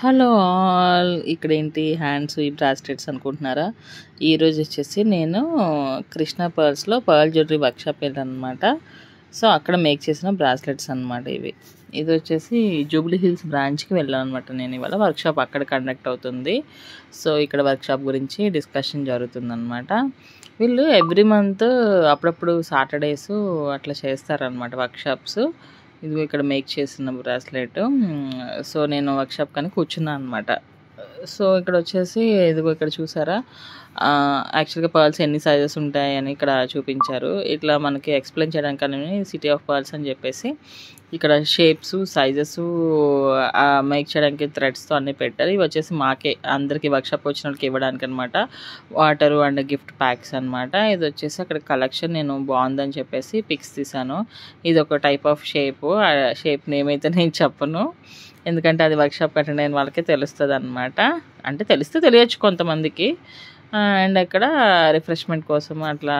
Hello all. ఇక్కడేంటి hands ఈ bracelets అనుకుంటున్నారా? ఈరోజు వచ్చేసి నేను కృష్ణ పర్ల్స్లో పర్ల్ జ్యువెలరీ వర్క్షాప్ వెళ్ళానమాట. సో అక్కడ మేక్ చేసిన బ్రాస్లెట్స్ అనమాట ఇవి. ఇది వచ్చేసి జూబ్లీ హిల్స్ బ్రాంచ్కి వెళ్ళాను అనమాట. నేను ఇవాళ వర్క్షాప్ అక్కడ కండక్ట్ అవుతుంది. సో ఇక్కడ వర్క్షాప్ గురించి డిస్కషన్ జరుగుతుందన్నమాట. వీళ్ళు ఎవ్రీ మంత్ అప్పుడప్పుడు సాటర్డేస్ అట్లా చేస్తారనమాట వర్క్షాప్స్. ఇదిగో ఇక్కడ మేక్ చేసిన బ్రాస్లెట్. సో నేను వర్క్షాప్ కానీ కూర్చున్నాను అనమాట. సో ఇక్కడ వచ్చేసి ఇదిగో ఇక్కడ చూసారా, యాక్చువల్గా పర్ల్స్ ఎన్ని సైజెస్ ఉంటాయని ఇక్కడ చూపించారు. ఇట్లా మనకి ఎక్స్ప్లెయిన్ చేయడానికని సిటీ ఆఫ్ పర్ల్స్ అని చెప్పేసి ఇక్కడ షేప్స్ సైజెస్ మేక్ చేయడానికి థ్రెడ్స్తో అన్నీ పెట్టారు. ఇవి వచ్చేసి మాకే అందరికీ వర్క్షాప్ వచ్చిన వాళ్ళకి ఇవ్వడానికి అనమాట. వాటరు అండ్ గిఫ్ట్ ప్యాక్స్ అనమాట. ఇది వచ్చేసి అక్కడ కలెక్షన్ నేను బాగుందని చెప్పేసి పిక్స్ తీసాను. ఇది ఒక టైప్ ఆఫ్ షేప్. ఆ షేప్ నేమ్ అయితే నేను చెప్పను, ఎందుకంటే అది వర్క్షాప్ అటెండ్ అయిన వాళ్ళకే తెలుస్తుంది అనమాట. అంటే తెలిస్తే తెలియచ్చు కొంతమందికి. అండ్ అక్కడ రిఫ్రెష్మెంట్ కోసం అట్లా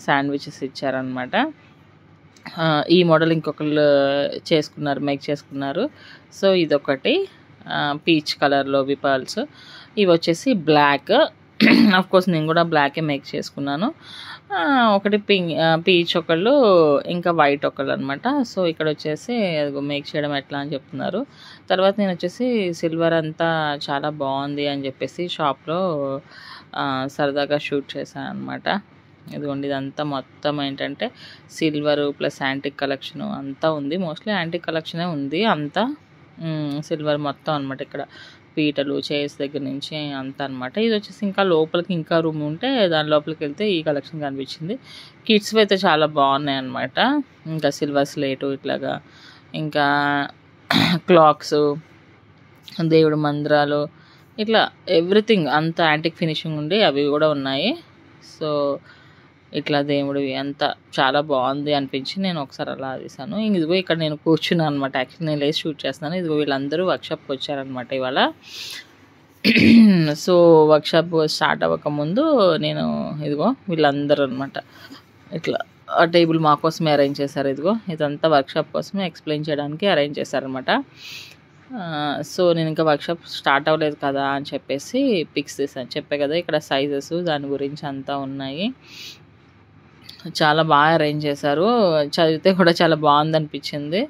శాండ్విచెస్ ఇచ్చారనమాట. ఈ మోడల్ ఇంకొకళ్ళు మేక్ చేసుకున్నారు. సో ఇదొకటి పీచ్ కలర్లో పర్ల్స్. ఇవి వచ్చేసి బ్లాక్. ఆఫ్ కోర్స్ నేను కూడా బ్లాకే మేక్ చేసుకున్నాను. ఒకటి పీచ్ ఒకళ్ళు, ఇంకా వైట్ ఒకళ్ళు అనమాట. సో ఇక్కడ వచ్చేసి మేక్ చేయడం ఎట్లా అని చెప్తున్నారు. తర్వాత నేను వచ్చేసి సిల్వర్ అంతా చాలా బాగుంది అని చెప్పేసి షాప్లో సరదాగా షూట్ చేశాను అనమాట. ఇదిగోండి, ఇదంతా మొత్తం ఏంటంటే సిల్వర్ ప్లస్ యాంటిక్ కలెక్షన్ అంతా ఉంది. మోస్ట్లీ యాంటిక్ కలెక్షనే ఉంది అంతా. సిల్వర్ మొత్తం అనమాట. ఇక్కడ పీటలు చైర్స్ దగ్గర నుంచి అంతా అనమాట. ఇది వచ్చేసి ఇంకా లోపలికి ఇంకా రూమ్ ఉంటే దాని లోపలికి వెళ్తే ఈ కలెక్షన్ కనిపించింది. కిడ్స్వి అయితే చాలా బాగున్నాయి అనమాట. ఇంకా సిల్వర్ స్లేటు ఇట్లాగా, ఇంకా క్లాక్స్, దేవుడు మందిరాలు, ఇట్లా ఎవ్రీథింగ్ అంతా యాంటిక్ ఫినిషింగ్ ఉండి అవి కూడా ఉన్నాయి. సో ఇట్లా దేవుడివి అంతా చాలా బాగుంది అనిపించి నేను ఒకసారి అలా తీసాను. ఇదిగో ఇక్కడ నేను కూర్చున్నాను అనమాట. యాక్చువల్లీ నేను లేచి షూట్ చేస్తున్నాను. ఇదిగో వీళ్ళందరూ వర్క్షాప్కి వచ్చారనమాట ఇవాళ. సో వర్క్షాప్ స్టార్ట్ అవ్వకముందు నేను ఇదిగో వీళ్ళందరూ అనమాట ఇట్లా ఆ టేబుల్ మా కోసమే అరేంజ్ చేశారు. ఇదిగో ఇదంతా వర్క్షాప్ కోసమే ఎక్స్ప్లెయిన్ చేయడానికి అరేంజ్ చేశారనమాట. సో నేను ఇంకా వర్క్షాప్ స్టార్ట్ అవ్వలేదు కదా అని చెప్పేసి పిక్స్ తీసాను. చెప్పే కదా ఇక్కడ సైజెస్ దాని గురించి అంతా ఉన్నాయి. చాలా బాగా అరేంజ్ చేశారు. చదివితే కూడా చాలా బాగుంది అనిపించింది.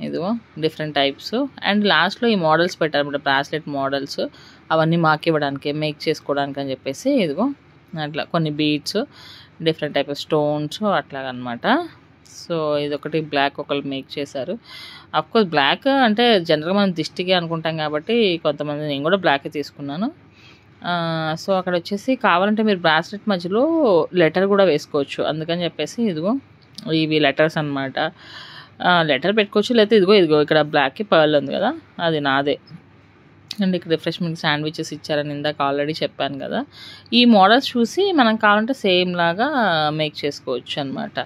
ఇదిగో డిఫరెంట్ టైప్స్. అండ్ లాస్ట్లో ఈ మోడల్స్ పెట్టారన్నమాట, బ్రాస్లెట్ మోడల్స్. అవన్నీ మాకు ఇవ్వడానికి మేక్ చేసుకోవడానికి అని చెప్పేసి ఇదిగో అట్లా కొన్ని beads, different type of stones అట్లాగనమాట. సో ఇదొకటి బ్లాక్ ఒకళ్ళు మేక్ చేశారు. అఫ్కోర్స్ బ్లాక్ అంటే జనరల్గా మనం దిష్టికి అనుకుంటాం కాబట్టి కొంతమంది, నేను కూడా బ్లాకే తీసుకున్నాను. సో అక్కడ వచ్చేసి కావాలంటే మీరు బ్రాస్లెట్ మధ్యలో లెటర్ కూడా వేసుకోవచ్చు. అందుకని చెప్పేసి ఇదిగో ఇవి లెటర్స్ అనమాట. లెటర్ పెట్టుకోవచ్చు, లేకపోతే ఇదిగో ఇక్కడ బ్లాక్కి పర్ల్ ఉంది కదా, అది నాదే. అండ్ ఇక్కడ రిఫ్రెష్మెంట్ శాండ్విచెస్ ఇచ్చారని ఇందాక ఆల్రెడీ చెప్పాను కదా. ఈ మోడల్స్ చూసి మనం కావాలంటే సేమ్ లాగా మేక్ చేసుకోవచ్చు అనమాట.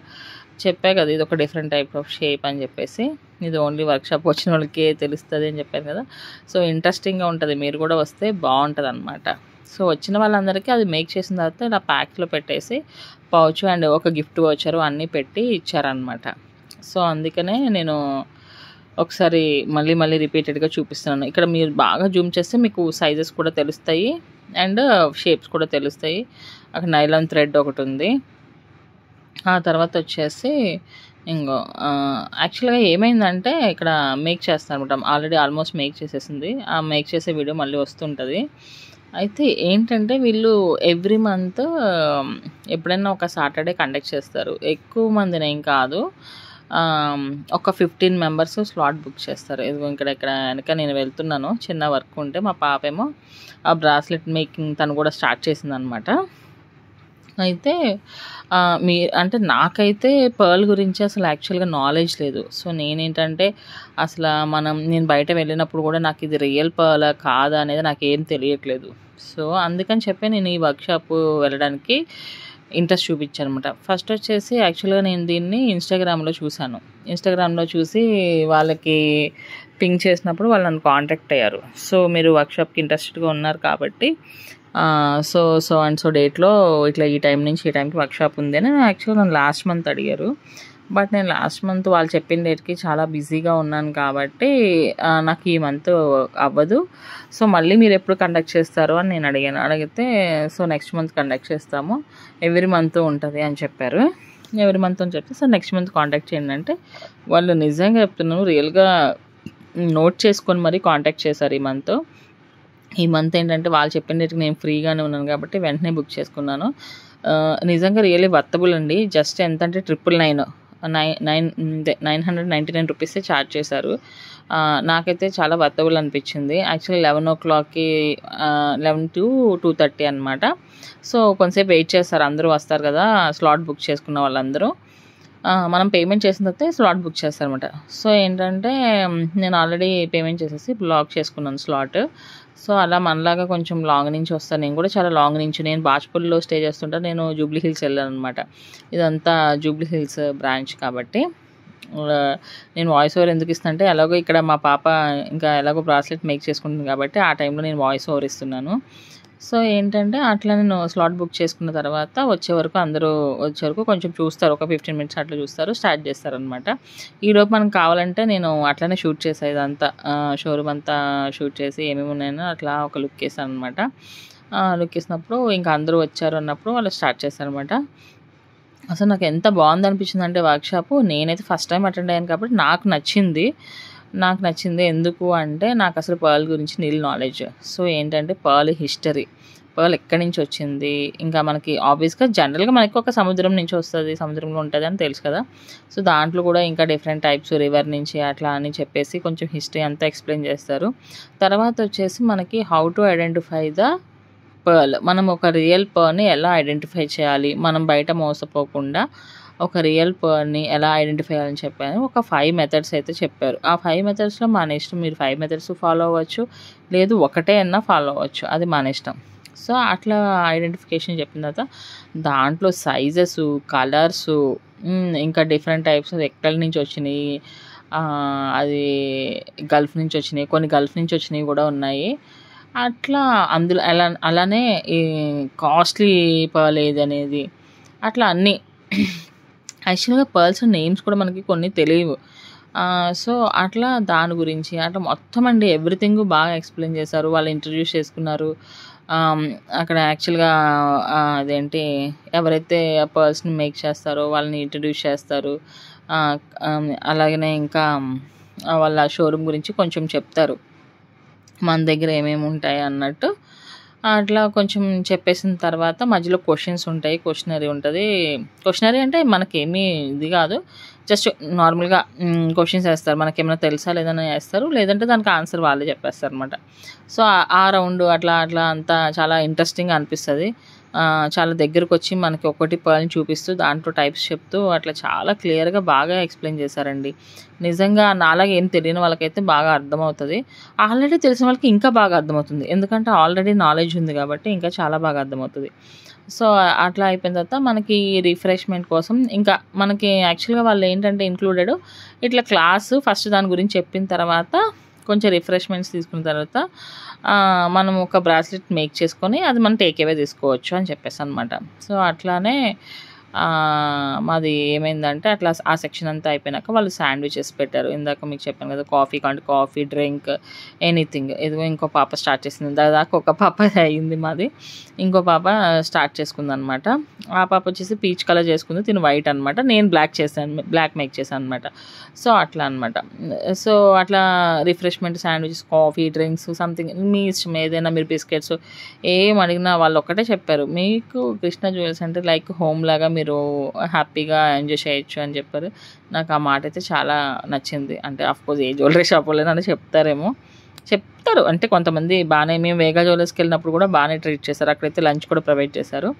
చెప్పా కదా ఇది ఒక డిఫరెంట్ టైప్ ఆఫ్ షేప్ అని చెప్పేసి. ఇది ఓన్లీ వర్క్షాప్ వచ్చిన వాళ్ళకే తెలుస్తుంది అని చెప్పాను కదా. సో ఇంట్రెస్టింగ్గా ఉంటుంది, మీరు కూడా వస్తే బాగుంటుంది అనమాట. సో వచ్చిన వాళ్ళందరికీ అది మేక్ చేసిన తర్వాత ఇలా ప్యాక్లో పెట్టేసి పౌచ్ అండ్ ఒక గిఫ్ట్ వచ్చారు అన్నీ పెట్టి ఇచ్చారనమాట. సో అందుకనే నేను ఒకసారి మళ్ళీ రిపీటెడ్గా చూపిస్తున్నాను. ఇక్కడ మీరు బాగా జూమ్ చేస్తే మీకు సైజెస్ కూడా తెలుస్తాయి అండ్ షేప్స్ కూడా తెలుస్తాయి. అక్కడ నైలాన్ థ్రెడ్ ఒకటి ఉంది. ఆ తర్వాత వచ్చేసి ఇంకో యాక్చువల్గా ఏమైందంటే ఇక్కడ మేక్ చేస్తాను అనమాట. ఆల్రెడీ ఆల్మోస్ట్ మేక్ చేసేసింది. ఆ మేక్ చేసే వీడియో మళ్ళీ వస్తుంటుంది. అయితే ఏంటంటే వీళ్ళు ఎవ్రీ మంత్ ఎప్పుడైనా ఒక సాటర్డే కండక్ట్ చేస్తారు. ఎక్కువ మందిని ఏం కాదు, ఒక 15 మెంబర్స్ స్లాట్ బుక్ చేస్తారు. ఇక్కడ వెనక నేను వెళ్తున్నాను, చిన్న వర్క్ ఉంటే మా పాపేమో ఆ బ్రాస్లెట్ మేకింగ్ తను కూడా స్టార్ట్ చేసిందనమాట. అయితే అంటే నాకైతే పర్ల్ గురించి అసలు యాక్చువల్గా నాలెడ్జ్ లేదు. సో నేనేంటంటే అసలు నేను బయట వెళ్ళినప్పుడు కూడా నాకు ఇది రియల్ పర్ల్ కాదా అనేది నాకేం తెలియట్లేదు. సో అందుకని చెప్పి నేను ఈ వర్క్షాప్ వెళ్ళడానికి ఇంట్రెస్ట్ చూపించాను అనమాట. ఫస్ట్ వచ్చేసి యాక్చువల్గా నేను దీన్ని ఇన్స్టాగ్రామ్లో చూశాను. ఇన్స్టాగ్రామ్లో చూసి వాళ్ళకి పింక్ చేసినప్పుడు వాళ్ళు నన్ను కాంటాక్ట్ అయ్యారు. సో మీరు వర్క్షాప్కి ఇంట్రెస్టెడ్గా ఉన్నారు కాబట్టి సో డేట్లో ఇట్లా ఈ టైం నుంచి ఈ టైంకి వర్క్షాప్ ఉంది అని యాక్చువల్గా నన్ను లాస్ట్ మంత్ అడిగారు. బట్ నేను లాస్ట్ మంత్ వాళ్ళు చెప్పిన డేట్కి చాలా బిజీగా ఉన్నాను కాబట్టి నాకు ఈ మంత్ అవ్వదు. సో మళ్ళీ మీరు ఎప్పుడు కండక్ట్ చేస్తారు అని నేను అడిగితే సో నెక్స్ట్ మంత్ కండక్ట్ చేస్తాము, ఎవ్రీ మంత్ ఉంటుంది అని చెప్పారు. ఎవ్రీ మంత్ అని చెప్తే సో నెక్స్ట్ మంత్ కాంటాక్ట్ చేయండి అంటే వాళ్ళు నిజంగా చెప్తున్నాను రియల్గా నోట్ చేసుకొని మరీ కాంటాక్ట్ చేశారు. ఈ మంత్ ఏంటంటే వాళ్ళు చెప్పిన డేట్కి నేను ఫ్రీగానే ఉన్నాను కాబట్టి వెంటనే బుక్ చేసుకున్నాను. నిజంగా రియల్లీ వర్తబుల్ అండి. జస్ట్ ఎంత అంటే 999 రూపీసే ఛార్జ్ చేశారు. నాకైతే చాలా వర్తబుల్ అనిపించింది. యాక్చువల్లీ 11 11 to 2:30 అనమాట. సో కొంతసేపు వెయిట్ చేస్తారు, అందరూ వస్తారు కదా స్లాట్ బుక్ చేసుకున్న వాళ్ళందరూ. మనం పేమెంట్ చేసిన తర్వాత స్లాట్ బుక్ చేస్తారనమాట. సో ఏంటంటే నేను ఆల్రెడీ పేమెంట్ చేసేసి బ్లాక్ చేసుకున్నాను స్లాట్. సో అలా మనలాగా కొంచెం లాంగ్ నుంచి వస్తాను. నేను కూడా చాలా లాంగ్ నుంచి, నేను బాజ్పూర్లో స్టే చేస్తుంటా, నేను జూబ్లీ హిల్స్ వెళ్ళాను అనమాట. ఇదంతా జూబ్లీ హిల్స్ బ్రాంచ్ కాబట్టి నేను వాయిస్ ఓవర్ ఎందుకు ఇస్తాను అంటే ఎలాగో ఇక్కడ మా పాప ఇంకా ఎలాగో బ్రాస్లెట్ మేక్ చేసుకుంటుంది కాబట్టి ఆ టైంలో నేను వాయిస్ ఓవర్ ఇస్తున్నాను. సో ఏంటంటే అట్లా నేను స్లాట్ బుక్ చేసుకున్న తర్వాత వచ్చే వరకు కొంచెం చూస్తారు, ఒక 15 minutes అట్లా చూస్తారు, స్టార్ట్ చేస్తారనమాట. ఈలోపు మనకు కావాలంటే నేను అట్లనే షూట్ చేసాను, ఇదంతా షోరూమ్ అంతా షూట్ చేసి ఏమేమి ఉన్నాయో అట్లా ఒక లుక్ వేసాను అనమాట. లుక్ వేసినప్పుడు ఇంకా అందరూ వచ్చారు అన్నప్పుడు వాళ్ళు స్టార్ట్ చేస్తారనమాట. అసలు నాకు ఎంత బాగుంది అనిపించింది అంటే వర్క్షాపు, నేనైతే ఫస్ట్ టైం అటెండ్ అయ్యాను కాబట్టి నాకు నచ్చింది. ఎందుకు అంటే నాకు అసలు పర్ల్ గురించి నాలెడ్జ్. సో ఏంటంటే పర్ల్ హిస్టరీ, పర్ల్ ఎక్కడి నుంచి వచ్చింది, ఇంకా మనకి ఆబ్వియస్గా జనరల్గా మనకి ఒక సముద్రం నుంచి వస్తుంది, సముద్రంలో ఉంటుంది అని తెలుసు కదా. సో దాంట్లో కూడా ఇంకా డిఫరెంట్ టైప్స్, రివర్ నుంచి అట్లా అని చెప్పేసి కొంచెం హిస్టరీ అంతా ఎక్స్ప్లెయిన్ చేస్తారు. తర్వాత వచ్చేసి మనకి how to identify the pearl, మనం ఒక రియల్ పర్ల్ని ఎలా ఐడెంటిఫై చేయాలి, మనం బయట మోసపోకుండా ఒక రియల్ పర్ల్ని ఎలా ఐడెంటిఫై చేయాలని చెప్పాను. ఒక 5 మెథడ్స్ అయితే చెప్పారు. ఆ 5 మెథడ్స్లో మన ఇష్టం, మీరు 5 మెథడ్స్ ఫాలో అవ్వచ్చు, లేదు ఒకటే అన్నా ఫాలో అవ్వచ్చు, అది మన ఇష్టం. సో అట్లా ఐడెంటిఫికేషన్ చెప్పిన తర్వాత దాంట్లో సైజెస్, కలర్స్, ఇంకా డిఫరెంట్ టైప్స్ ఎక్కడి నుంచి వచ్చినాయి, అది గల్ఫ్ నుంచి వచ్చినాయి, కొన్ని గల్ఫ్ నుంచి వచ్చినవి కూడా ఉన్నాయి. అట్లా అందులో అలానే ఈ కాస్ట్లీ పర్ల్ ఏది అనేది అట్లా అన్నీ. యాక్చువల్గా పర్ల్స్ నేమ్స్ కూడా మనకి కొన్ని తెలియవు. సో అట్లా దాని గురించి అట్లా మొత్తం అండి ఎవ్రీథింగ్ బాగా ఎక్స్ప్లెయిన్ చేశారు. వాళ్ళు ఇంట్రడ్యూస్ చేసుకున్నారు. అక్కడ యాక్చువల్గా అదేంటి ఎవరైతే పర్ల్స్ని మేక్ చేస్తారో వాళ్ళని ఇంట్రడ్యూస్ చేస్తారు. అలాగనే ఇంకా వాళ్ళ షోరూమ్ గురించి కొంచెం చెప్తారు, మన దగ్గర ఏమేమి ఉంటాయి అన్నట్టు. అట్లా కొంచెం చెప్పేసిన తర్వాత మధ్యలో క్వశ్చన్స్ ఉంటాయి, క్వశ్చనరీ ఉంటుంది. క్వశ్చనరీ అంటే మనకేమీ ఇది కాదు, జస్ట్ నార్మల్గా క్వశ్చన్స్ వేస్తారు, మనకేమైనా తెలుసా లేదని వేస్తారు, లేదంటే దానికి ఆన్సర్ వాళ్ళే చెప్పేస్తారు అనమాట. సో ఆ రౌండ్ అట్లా అంతా చాలా ఇంట్రెస్టింగ్గా అనిపిస్తుంది. చాలా దగ్గరకు వచ్చి మనకి ఒకటి పర్ల్ని చూపిస్తూ దాంట్లో టైప్స్ చెప్తూ అట్లా చాలా క్లియర్గా బాగా ఎక్స్ప్లెయిన్ చేశారండి. నిజంగా నాలాగా ఏం తెలియని వాళ్ళకైతే బాగా అర్థమవుతుంది, ఆల్రెడీ తెలిసిన వాళ్ళకి ఇంకా బాగా అర్థమవుతుంది, ఎందుకంటే ఆల్రెడీ నాలెడ్జ్ ఉంది కాబట్టి ఇంకా చాలా బాగా అర్థమవుతుంది. సో అట్లా అయిపోయిన తర్వాత మనకి రిఫ్రెష్మెంట్ కోసం ఇంకా మనకి యాక్చువల్గా వాళ్ళు ఏంటంటే ఇంక్లూడెడ్ ఇట్లా క్లాసు ఫస్ట్ దాని గురించి చెప్పిన తర్వాత కొంచెం రిఫ్రెష్మెంట్స్ తీసుకున్న తర్వాత మనం ఒక బ్రాస్లెట్ మేక్ చేసుకొని అది మనం టేక్ అవే తీసుకోవచ్చు అని చెప్పేసి అనమాట. సో అట్లానే మాది ఏమైందంటే అట్లా ఆ సెక్షన్ అంతా అయిపోయినాక వాళ్ళు శాండ్విచెస్ పెట్టారు. ఇందాక మీకు చెప్పాను కదా, కాఫీ, డ్రింక్, ఎనీథింగ్. ఇదిగో ఇంకో పాప స్టార్ట్ చేసింది, దాదాపు ఒక పాప అయ్యింది మాది, ఇంకో పాప స్టార్ట్ చేసుకుంది అనమాట. ఆ పాప వచ్చేసి పీచ్ కలర్ చేసుకుంది, తిను వైట్ అనమాట, నేను బ్లాక్ మేక్ చేశాను అనమాట. సో అట్లా అనమాట. సో అట్లా refreshment, sandwiches, coffee, drinks, something మీ ఇష్టం ఏదైనా, మీరు బిస్కెట్స్ ఏం అడిగినా వాళ్ళు ఒక్కటే చెప్పారు, మీకు కృష్ణ జ్యువెల్స్ అంటే లైక్ హోమ్ లాగా మీరు హ్యాపీగా ఎంజాయ్ చేయొచ్చు అని చెప్పారు. నాకు ఆ మాట అయితే చాలా నచ్చింది. అంటే ఆఫ్కోర్స్ ఏ జ్యువెలరీ షాప్ వాళ్ళని చెప్తారు అంటే కొంతమంది బాగానే, మేము వేగా జ్యువెలర్స్కి వెళ్ళినప్పుడు కూడా బాగానే ట్రీట్ చేశారు, అక్కడైతే లంచ్ కూడా ప్రొవైడ్ చేశారు.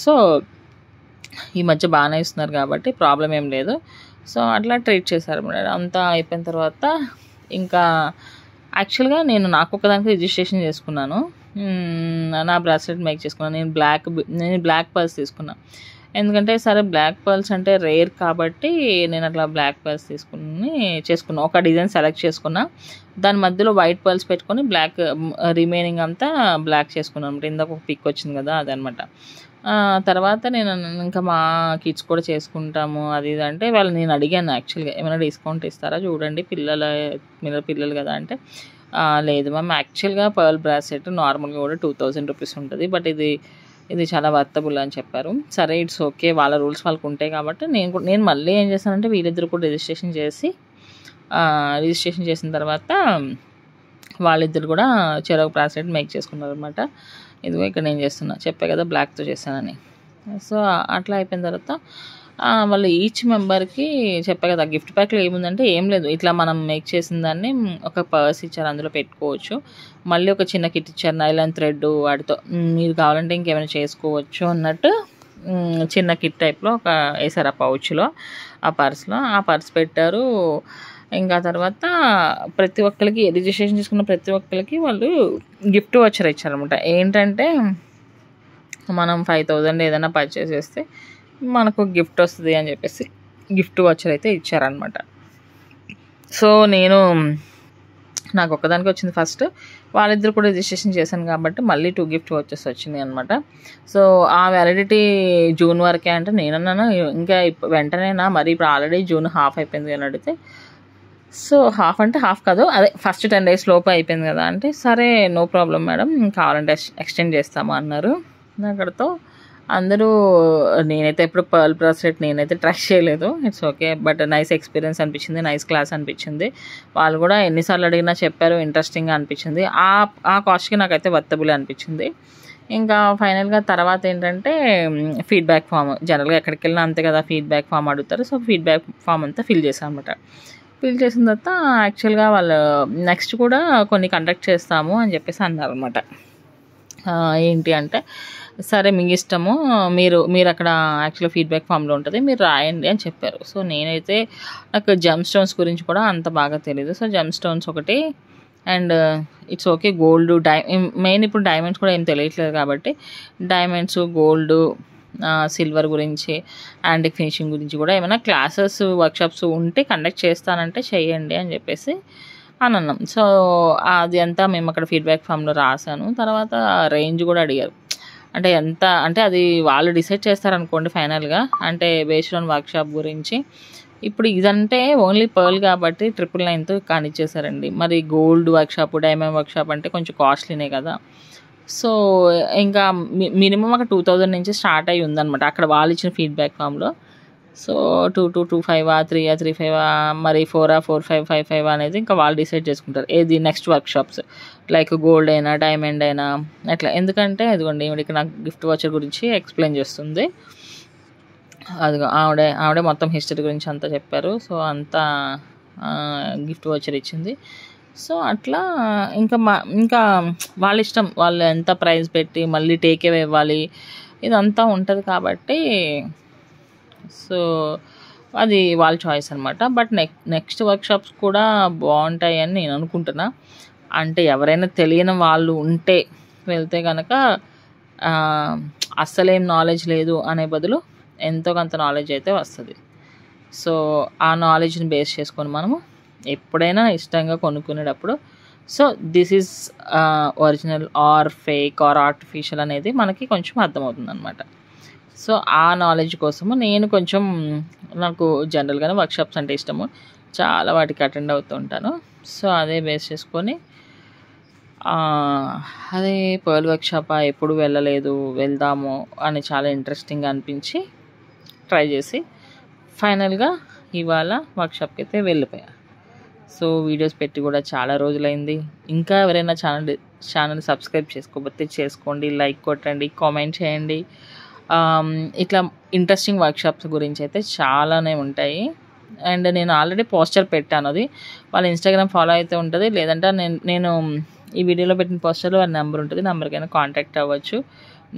సో ఈ మధ్య బాగానే ఇస్తున్నారు కాబట్టి ప్రాబ్లం ఏం లేదు. సో అట్లా ట్రీట్ చేశారు. అంతా అయిపోయిన తర్వాత ఇంకా యాక్చువల్గా నాకు ఒకదానికి రిజిస్ట్రేషన్ చేసుకున్నాను, నా బ్రాస్లెట్ మేక్ చేసుకున్నాను. నేను బ్లాక్ పర్ల్స్ తీసుకున్నాను, ఎందుకంటే సరే బ్లాక్ పర్ల్స్ అంటే రేర్ కాబట్టి నేను అట్లా బ్లాక్ పర్ల్స్ చేసుకున్నా. ఒక డిజైన్ సెలెక్ట్ చేసుకున్నా, దాని మధ్యలో వైట్ పర్ల్స్ పెట్టుకొని రిమైనింగ్ అంతా బ్లాక్ చేసుకున్నాను అనమాట. ఇందాక ఒక పిక్ వచ్చింది కదా, అదనమాట. తర్వాత నేను ఇంకా మా కిడ్స్ కూడా చేసుకుంటాము అది ఇది అంటే వాళ్ళు నేను అడిగాను యాక్చువల్‌గా ఏమైనా డిస్కౌంట్ ఇస్తారా చూడండి మీరు పిల్లలు కదా అంటే, లేదు మ్యామ్ యాక్చువల్‌గా పర్ల్ బ్రాస్లెట్ నార్మల్‌గా కూడా 2000 రూపీస్ ఉంటది. బట్ ఇది చాలా వర్తబుల్ అని చెప్పారు. సరే ఇట్స్ ఓకే. వాళ్ళ రూల్స్ వాళ్ళకుంటాయి కాబట్టి నేను మళ్ళీ ఏం చేశానంటే వీళ్ళిద్దరు కూడా రిజిస్ట్రేషన్ చేసిన తర్వాత వాళ్ళిద్దరు కూడా చెరొక బ్రాస్లెట్ మేక్ చేసుకున్నారనమాట. ఇదిగో ఇక్కడ నేను చేస్తున్నా. చెప్పా కదా బ్లాక్‌తో చేశానని. సో, అట్లా అయిపోయిన తర్వాత వాళ్ళు ఈచ్ మెంబర్‌కి చెప్పా కదా గిఫ్ట్ ప్యాక్‌లో ఏముందంటే ఏం లేదు. ఇట్లా మనం మేక్ చేసిన దాన్ని ఒక పర్స్ ఇచ్చారు. అందులో పెట్టుకోవచ్చు. మళ్ళీ ఒక చిన్న కిట్ ఇచ్చారు. నైలాన్ థ్రెడ్ వాటితో మీరు కావాలంటే ఇంకేమైనా చేసుకోవచ్చు అన్నట్టు చిన్న కిట్ టైప్‌లో ఏసారు ఆ పౌచ్‌లో, ఆ పర్స్‌లో. ఆ పర్స్ పెట్టారు. ఇంకా తర్వాత ప్రతి ఒక్కళ్ళకి రిజిస్ట్రేషన్ చేసుకున్న ప్రతి ఒక్కళ్ళకి వాళ్ళు గిఫ్ట్ వౌచర్ ఇచ్చారనమాట. ఏంటంటే మనం 5000 ఏదైనా పర్చేస్ చేస్తే మనకు గిఫ్ట్ వస్తుంది అని చెప్పేసి గిఫ్ట్ వౌచర్ అయితే ఇచ్చారనమాట. సో, నాకు ఒక్కదానికి వచ్చింది ఫస్ట్. వాళ్ళిద్దరు కూడా రిజిస్ట్రేషన్ చేశాను కాబట్టి మళ్ళీ 2 గిఫ్ట్ వౌచర్స్ వచ్చినాయి అనమాట. సో, ఆ వ్యాలిడిటీ జూన్ వరకే అంటే నేనన్నాను ఇంకా వెంటనేనా మరి ఇప్పుడు ఆల్రెడీ జూన్ హాఫ్ అయిపోయింది అని అడిగితే, సో హాఫ్ అంటే హాఫ్ కాదు అదే ఫస్ట్ 10 days లోపు అయిపోయింది కదా అంటే, సరే నో ప్రాబ్లం మేడం కావాలంటే ఎక్స్టెండ్ చేస్తాము అన్నారు. అక్కడితో అందరూ నేనైతే ఎప్పుడు పర్ల్ బ్రాస్లెట్ నేనైతే ట్రై చేయలేదు. It's okay. But nice experience అనిపించింది. నైస్ క్లాస్ అనిపించింది. వాళ్ళు కూడా ఎన్నిసార్లు అడిగినా చెప్పారు. ఇంట్రెస్టింగ్గా అనిపించింది. ఆ కాస్ట్కి నాకైతే వర్తబుల్ అనిపించింది. ఇంకా ఫైనల్గా తర్వాత ఏంటంటే ఫీడ్బ్యాక్ ఫామ్ జనరల్గా ఎక్కడికి వెళ్ళినా అంతే కదా ఫీడ్బ్యాక్ ఫామ్ అడుగుతారు. సో, ఫీడ్బ్యాక్ ఫామ్ అంతా ఫిల్ చేశాను అనమాట. ఫిల్ చేసిన తర్వాత యాక్చువల్గా వాళ్ళు నెక్స్ట్ కూడా కొన్ని కండక్ట్ చేస్తాము అని చెప్పేసి అన్నారనమాట. ఏంటి అంటే, సరే మీ ఇష్టము మీరు అక్కడ యాక్చువల్గా ఫీడ్బ్యాక్ ఫామ్లో ఉంటుంది మీరు రాయండి అని చెప్పారు. సో, నేనైతే నాకు జెమ్ స్టోన్స్ గురించి కూడా అంత బాగా తెలీదు. సో, జెమ్ స్టోన్స్ ఒకటి and it's okay gold main ఇప్పుడు డైమండ్స్ కూడా ఏం తెలియట్లేదు కాబట్టి డైమండ్స్, గోల్డ్, సిల్వర్ గురించి, యాంటిక్ ఫినిషింగ్ గురించి కూడా ఏమైనా క్లాసెస్ వర్క్షాప్స్ ఉంటే కండక్ట్ చేస్తానంటే చేయండి అని చెప్పేసి అని అన్నాం. సో, అది అంతా మేము అక్కడ ఫీడ్బ్యాక్ ఫామ్లో రాసాను. తర్వాత రేంజ్ కూడా అడిగారు. అంటే ఎంత అంటే అది వాళ్ళు డిసైడ్ చేస్తారనుకోండి ఫైనల్గా, అంటే బేస్డ్ ఆన్ వర్క్షాప్ గురించి. ఇప్పుడు ఇదంటే ఓన్లీ పర్ల్ కాబట్టి 999తో కానిచ్చేసారండి. మరి గోల్డ్ వర్క్షాప్, డైమండ్ వర్క్షాప్ అంటే కొంచెం కాస్ట్లీనే కదా. సో, ఇంకా మినిమం అక్కడ 2000 నుంచి స్టార్ట్ అయ్యి ఉందనమాట అక్కడ వాళ్ళు ఇచ్చిన ఫీడ్బ్యాక్ ఫామ్లో. సో, 25 35 మరి 45 55 అనేది ఇంకా వాళ్ళు డిసైడ్ చేసుకుంటారు. ఏది నెక్స్ట్ వర్క్షాప్స్ లైక్ గోల్డ్ అయినా డైమండ్ అయినా అట్లా. ఎందుకంటే ఇదిగోండి ఇక్కడ నాకు గిఫ్ట్ వౌచర్ గురించి ఎక్స్ప్లెయిన్ చేస్తుంది. అదిగో ఆవిడే మొత్తం హిస్టరీ గురించి అంతా చెప్పారు. సో, అంతా గిఫ్ట్ వౌచర్ ఇచ్చింది. సో, అట్లా ఇంకా వాళ్ళ ఇష్టం. వాళ్ళు ఎంత ప్రైస్ పెట్టి మళ్ళీ టేక్ అవే ఇవ్వాలి ఇదంతా ఉంటుంది కాబట్టి సో, అది వాళ్ళ చాయిస్ అనమాట. బట్ నెక్స్ట్ వర్క్షాప్స్ కూడా బాగుంటాయని నేను అనుకుంటున్నా. అంటే ఎవరైనా తెలియని వాళ్ళు ఉంటే వెళ్తే కనుక అస్సలేం నాలెడ్జ్ లేదు అనే బదులు ఎంతో కొంత నాలెడ్జ్ అయితే వస్తుంది. సో, ఆ నాలెడ్జ్ని బేస్ చేసుకొని మనము ఎప్పుడైనా ఇష్టంగా కొనుక్కునేటప్పుడు so this is original or fake or artificial అనేది మనకి కొంచెం అర్థమవుతుంది అనమాట. సో, ఆ నాలెడ్జ్ కోసము నేను కొంచెం నాకు జనరల్గానే వర్క్షాప్స్ అంటే ఇష్టము. చాలా వాటికి అటెండ్ అవుతూ ఉంటాను. సో, అదే బేస్ చేసుకొని అదే పర్ల్ వర్క్షాప్ ఎప్పుడు వెళ్ళలేదు వెళ్దాము అని చాలా ఇంట్రెస్టింగ్గా అనిపించి ట్రై చేసి ఫైనల్గా ఇవాళ వర్క్షాప్కి అయితే వెళ్ళిపోయా. సో, వీడియోస్ పెట్టి కూడా చాలా రోజులైంది. ఇంకా ఎవరైనా ఛానల్ సబ్స్క్రైబ్ చేసుకోకపోతే చేసుకోండి, లైక్ కొట్టండి, కామెంట్ చేయండి. ఇట్లా ఇంట్రెస్టింగ్ వర్క్షాప్స్ గురించి అయితే చాలానే ఉంటాయి. అండ్ నేను ఆల్రెడీ పోస్టర్ పెట్టాను. అది వాళ్ళ ఇన్స్టాగ్రామ్ ఫాలో అయితే ఉంటుంది. లేదంటే నేను ఈ వీడియోలో పెట్టిన పోస్టర్లో వాళ్ళ నెంబర్ ఉంటుంది. నెంబర్కైనా కాంటాక్ట్ అవ్వచ్చు.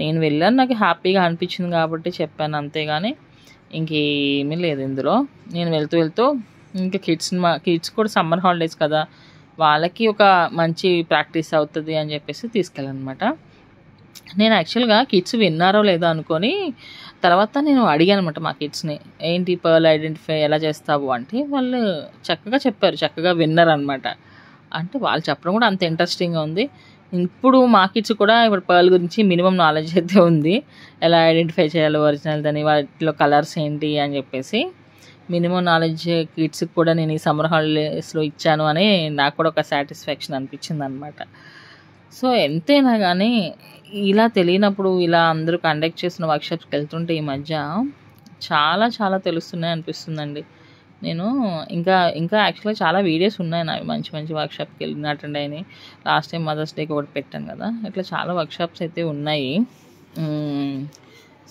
నేను వెళ్ళాను, నాకు హ్యాపీగా అనిపించింది కాబట్టి చెప్పాను. అంతేగాని ఇంకేమీ లేదు ఇందులో. నేను వెళ్తూ ఇంకా కిడ్స్ కూడా సమ్మర్ హాలిడేస్ కదా, వాళ్ళకి ఒక మంచి ప్రాక్టీస్ అవుతుంది అని చెప్పేసి తీసుకెళ్ళానమాట. నేను యాక్చువల్గా కిడ్స్ విన్నారో లేదో అనుకొని తర్వాత నేను అడిగాను అనమాట మా కిడ్స్ని, ఏంటి పర్ల్ ఐడెంటిఫై ఎలా చేస్తావు అంటే వాళ్ళు చక్కగా చెప్పారు, చక్కగా విన్నారు అనమాట. అంటే వాళ్ళు చెప్పడం కూడా అంత ఇంట్రెస్టింగ్గా ఉంది. ఇప్పుడు మా కిడ్స్ కూడా ఇప్పుడు పర్ల్ గురించి మినిమం నాలెడ్జ్ అయితే ఉంది. ఎలా ఐడెంటిఫై చేయాలో ఒరిజినల్ దాని, వాటిలో కలర్స్ ఏంటి అని చెప్పేసి మినిమం నాలెడ్జ్ కిడ్స్కి కూడా నేను ఈ సమ్మర్ హాలిడేస్లో ఇచ్చాను అని నాకు కూడా ఒక సాటిస్ఫాక్షన్ అనిపించింది అనమాట. సో ఎంతైనా కానీ ఇలా తెలియనప్పుడు ఇలా అందరూ కండక్ట్ చేసిన వర్క్షాప్స్కి వెళ్తుంటే ఈ మధ్య చాలా చాలా తెలుస్తున్నాయి అనిపిస్తుందండి. నేను ఇంకా ఇంకా యాక్చువల్గా చాలా వీడియోస్ ఉన్నాయి నావి మంచి మంచి వర్క్షాప్కి వెళ్ళిన అటెండ్ అయినాయి. లాస్ట్ టైం మదర్స్ డేకి ఒకటి పెట్టాను కదా, ఇట్లా చాలా వర్క్షాప్స్ అయితే ఉన్నాయి.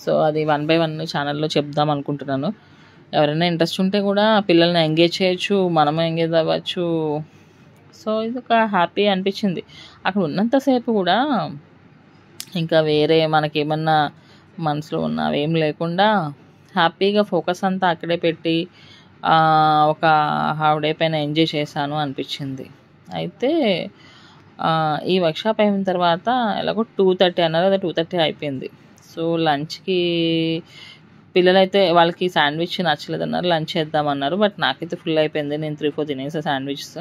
సో అది 1 by 1 ఛానల్లో చెప్దాం అనుకుంటున్నాను. ఎవరైనా ఇంట్రెస్ట్ ఉంటే కూడా పిల్లల్ని ఎంగేజ్ చేయొచ్చు, మనము ఎంగేజ్ అవ్వచ్చు. సో ఇది ఒక హ్యాపీ అనిపించింది. అక్కడ ఉన్నంతసేపు కూడా ఇంకా వేరే మనకేమన్నా మనసులో ఉన్న అవేం లేకుండా హ్యాపీగా ఫోకస్ అంతా అక్కడే పెట్టి ఒక హాఫ్ డే పైన ఎంజాయ్ చేశాను అనిపించింది. అయితే ఈ వర్క్షాప్ అయిన తర్వాత ఎలాగో 2:30 అన్నారు, అదే 2:30 అయిపోయింది. సో లంచ్కి పిల్లలైతే వాళ్ళకి శాండ్విచ్ నచ్చలేదన్నారు, లంచ్ చేద్దామన్నారు. బట్ నాకైతే ఫుల్ అయిపోయింది, నేను 3-4 తినేసా శాండ్విచ్స్.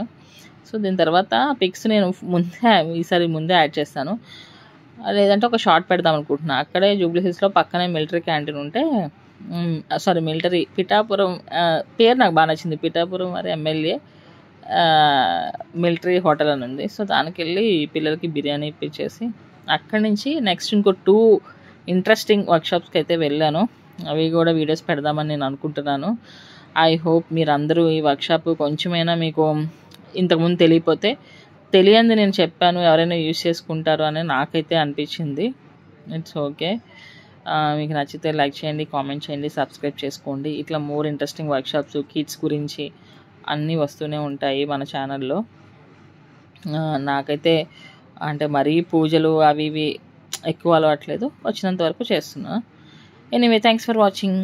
సో దీని తర్వాత పిక్స్ నేను ఈసారి ముందే యాడ్ చేస్తాను, లేదంటే ఒక షార్ట్ పెడదాం అనుకుంటున్నా. అక్కడే జూబ్లీ హిల్స్లో పక్కనే మిలిటరీ క్యాంటీన్ ఉంటే, మిలిటరీ పిఠాపురం పేరు నాకు బాగా నచ్చింది, పిఠాపురం మరి ఎమ్మెల్యే మిలిటరీ హోటల్ అని ఉంది. సో దానికి వెళ్ళి పిల్లలకి బిర్యానీ ఇప్పించేసి అక్కడి నుంచి నెక్స్ట్ ఇంకో 2 ఇంట్రెస్టింగ్ వర్క్షాప్స్కి అయితే వెళ్ళాను. అవి కూడా వీడియోస్ పెడదామని నేను అనుకుంటున్నాను. ఐ హోప్ మీరందరూ ఈ వర్క్షాప్ కొంచెమైనా మీకు ఇంతకుముందు తెలియకపోతే తెలియంది నేను చెప్పాను, ఎవరైనా యూజ్ చేసుకుంటారు అని నాకైతే అనిపించింది. It's okay. మీకు నచ్చితే లైక్ చేయండి, కామెంట్ చేయండి, సబ్స్క్రైబ్ చేసుకోండి. ఇట్లా మోర్ ఇంట్రెస్టింగ్ వర్క్షాప్స్ కిడ్స్ గురించి అన్నీ వస్తూనే ఉంటాయి మన ఛానల్లో. నాకైతే అంటే మరీ పూజలు అవి ఇవి ఎక్కువ అలవాట్లేదు, వచ్చినంత వరకు చేస్తున్నా. Anyway thanks for watching.